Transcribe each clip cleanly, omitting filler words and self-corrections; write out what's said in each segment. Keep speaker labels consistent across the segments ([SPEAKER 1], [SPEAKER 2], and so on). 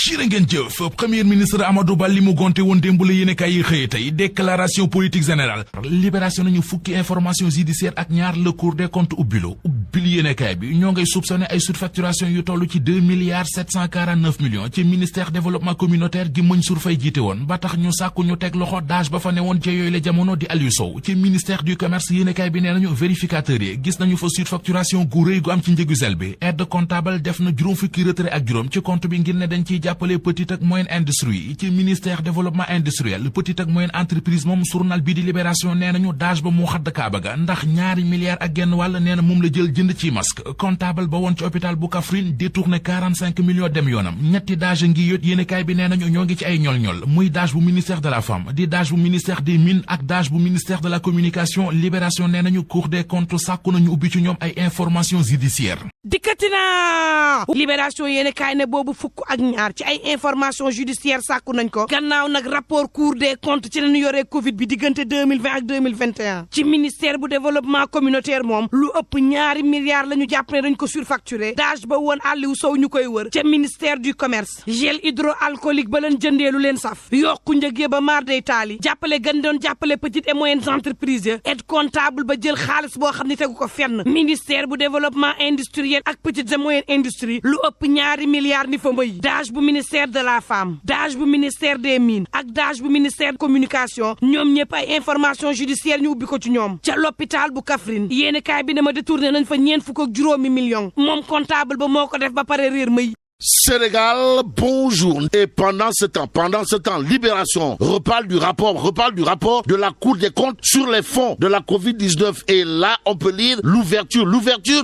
[SPEAKER 1] jërë ngeen jëf premier ministre Amadou Ba li mu gonte woon démb la yéenekaay yi xëye tey déclaration politique générale libération nañu fukki information judiciaire ak ñaar le Cour des comptes ubbil yéenekaay bi ñoo ngay soupçonné ay surfacturation yu toll ci 2 milliards 749 millions ci ministère développement communautaire gi Mansour Faye jiite woon ba tax ñu sàkku ñu teg loxo daaj ba fa ne woon ca yooyu la jamono di Aliou Sow ci ministère du commerce yéenekaay bi nee nañu vérificateurs yi gis nañu fa surfacturation gu rëy gu am ci njëgu zel bi aide comptable def na juróom fukki retrait ak juróom ci compte bi ngir ne dañ ciy jàppale petite ak moyenne industrie ci ministère développement industriel petite ak moyenne entreprise moom journal bi di libération nee nañu daaj ba moo xadd kaaba ga ndax ñaari milliards ak genn wàll nee na moom la jël jënd ci masque comptable ba woon ci hôpital bu Kaffrine détourné 45 millions dem yoonam ñetti daaj ngi yóot yéenekaay bi nee nañu ñoo ngi ci ay ñol-ñol muy daaj bu ministère de la femme di daaj bu ministère des mines ak daaj bu ministère de la communication libération nee nañu Cour des comptes sàkku nañu ubbi ci ñoom ay informations judiciaires
[SPEAKER 2] dikkati na libération yéenekaay ne boobu fukk ak ñaar ci ay information judiciaire sàkku nañ ko gannaaw nag rapport Cour des comptes ci lañu yoree Covid bi diggante 2020 ak 2021 ci ministère bu développement communautaire moom lu ëpp ñaari milliards la ñu jàpp ne dañ ko surfacturé daaj ba woon Aliou Sow ñu koy wër ca ministère du commerce gel hydroalcoolique ba leen jëndee lu leen saf yokku njëg ba maar day taali jàppale gën doon jàppale petites et moyennes entreprises ya aide comptable ba jël xaalis boo xam ne tegu ko fenn ministère bu développement industriel ak petites et moyennes industries lu ëpp ñaari milliards ni fa mbay daaj bu ministère de la femme daaj bu ministère des mines ak daaj bu ministère de communication ñoom ñëpp ay information judiciaire ñu ubbi ko ci ñoom ca l'hôpital bu Kaffrine yéenekaay bi ne ma détourné nañ fa ñeent fukk ak juróomi millions moom comptable ba moo ko def ba pare réer may
[SPEAKER 3] Sénégal, bonjour. Et pendant ce temps, Libération reparle du rapport de la Cour des comptes sur les fonds de la Covid-19. Et là, on peut lire l'ouverture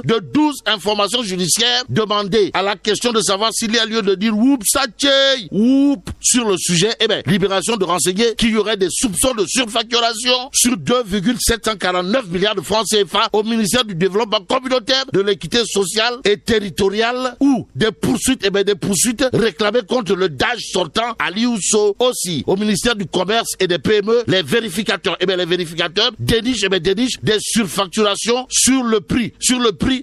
[SPEAKER 3] de 12 informations judiciaires demandées à la question de savoir s'il y a lieu de dire whoop, satché, whoop sur le sujet. Eh bien, Libération de renseigner qu'il y aurait des soupçons de surfacturation sur 2,749 milliards de francs CFA au ministère du Développement communautaire, de l'équité sociale et territoriale ou des poursuites réclamées contre le DAGE sortant Aliou Sow. Aussi, au ministère du Commerce et des PME, les vérificateurs dénichent des surfacturations sur le prix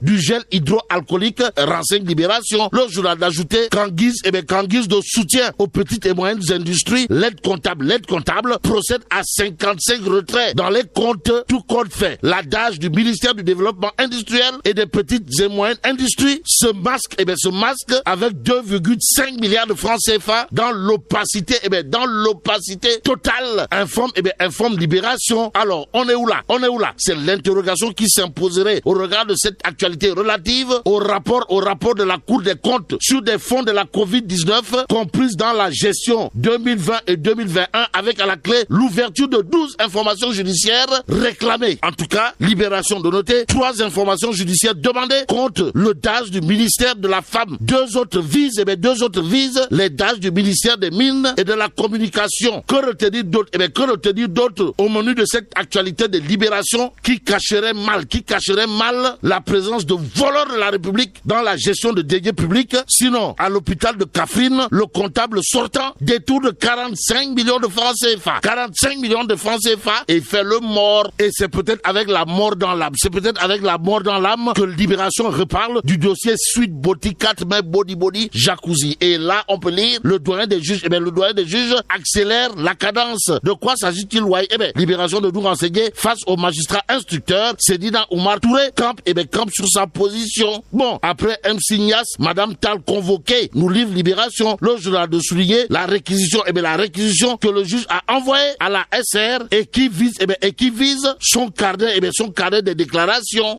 [SPEAKER 3] du gel hydroalcoolique, renseigne Libération. Le journal d'ajouter qu'en guise de soutien aux petites et moyennes industries, l'aide comptable procède à 55 retraits dans les comptes, tout compte fait. La DAGE du ministère du Développement industriel et des petites et moyennes industries se masque avec 2,5 milliards de francs CFA dans l'opacité totale, informe Libération. Alors, on est où là? C'est l'interrogation qui s'imposerait au regard de cette actualité relative au rapport de la Cour des comptes sur des fonds de la Covid-19 comprises dans la gestion 2020 et 2021 avec à la clé l'ouverture de 12 informations judiciaires réclamées. En tout cas, Libération de noter 3 informations judiciaires demandées contre le DAGE du ministère de la Femme. Deux autres visent les DAGE du ministère des Mines et de la Communication. Que retenir d'autre au menu de cette actualité de Libération qui cacherait mal la présence de voleurs de la République dans la gestion de deniers publics? Sinon, à l'hôpital de Kaffrine, le comptable sortant détourne 45 millions de francs CFA. 45 millions de francs CFA et fait le mort. Et c'est peut-être avec la mort dans l'âme. Que Libération reparle du dossier Suite Boti 4 mai Body Jacuzzi. Et là, on peut lire le doyen des juges accélère la cadence. De quoi s'agit-il, ouais? Libération de nous renseigner face au magistrat instructeur Sedina Oumar Touré campe sur sa position. Bon, après M. Signas, Madame Tal convoquée, nous livre Libération. Le journal de souligner la réquisition que le juge a envoyée à la SR et qui vise son carnet des déclarations.